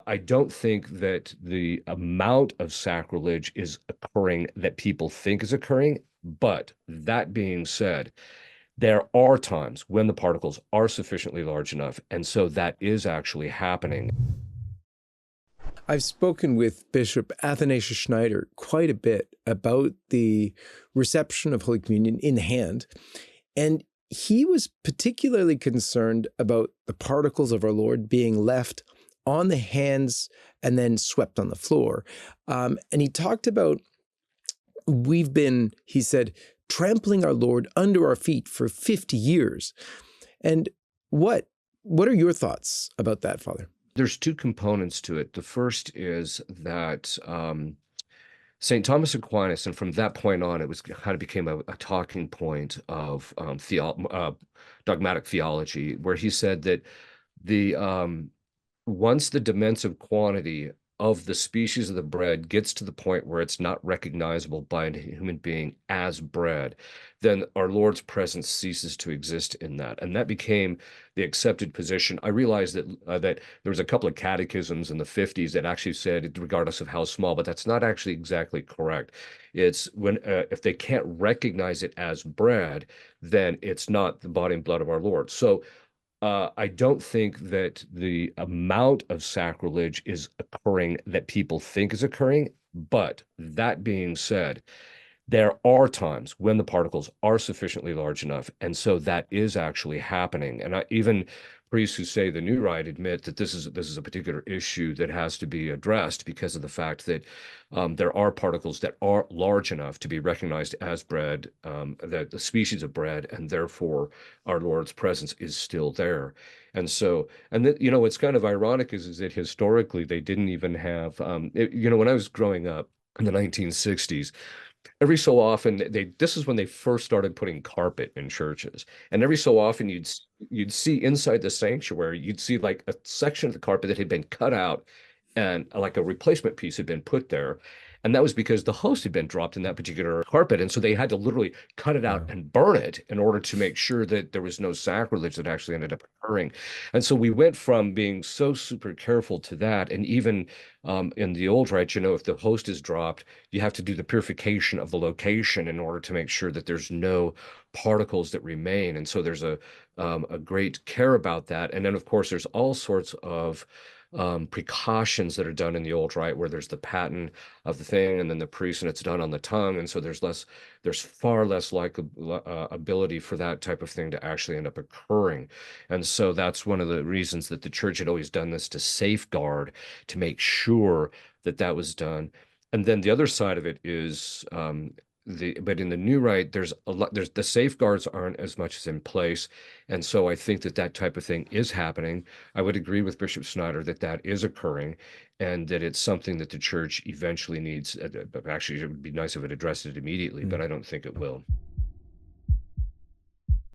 I don't think that the amount of sacrilege is occurring that people think is occurring. But that being said, there are times when the particles are sufficiently large enough. And so that is actually happening. I've spoken with Bishop Athanasius Schneider quite a bit about the reception of Holy Communion in hand. And he was particularly concerned about the particles of our Lord being left on the hands and then swept on the floor. And he talked about, we've been, he said, trampling our Lord under our feet for 50 years. And what are your thoughts about that, Father? There's two components to it. The first is that St. Thomas Aquinas, and from that point on, it was kind of became a talking point of dogmatic theology, where he said that the once the dimensive quantity of the species of the bread gets to the point where it's not recognizable by a human being as bread, then our Lord's presence ceases to exist in that. And that became the accepted position. I realized that there was a couple of catechisms in the 50s that actually said, regardless of how small, but that's not actually exactly correct. It's when if they can't recognize it as bread, then it's not the body and blood of our Lord. So I don't think that the amount of sacrilege is occurring that people think is occurring. But that being said, there are times when the particles are sufficiently large enough. And so that is actually happening. And even priests who say the new rite admit that this is a particular issue that has to be addressed because of the fact that there are particles that are large enough to be recognized as bread, that the species of bread, and therefore our Lord's presence is still there. And so, and that, what's kind of ironic is that historically they didn't even have, when I was growing up in the 1960s, every so often this is when they first started putting carpet in churches, and every so often you'd see inside the sanctuary, you'd see like a section of the carpet that had been cut out and like a replacement piece had been put there. And that was because the host had been dropped in that particular carpet. And so they had to literally cut it out and burn it in order to make sure that there was no sacrilege that actually ended up occurring. And so we went from being so super careful to that. And even in the old rite, if the host is dropped, you have to do the purification of the location in order to make sure that there's no particles that remain. And so there's a great care about that. And then, of course, there's all sorts of precautions that are done in the old rite, where there's the paten of the thing and then the priest, and it's done on the tongue. And so there's far less ability for that type of thing to actually end up occurring. And so that's one of the reasons that the church had always done this, to safeguard, to make sure that that was done. And then the other side of it is but in the new rite, there's the safeguards aren't as much as in place. And so I think that type of thing is happening. I would agree with Bishop Snyder that is occurring, and that it's something that the church eventually needs. Actually, it would be nice if it addressed it immediately, but I don't think it will.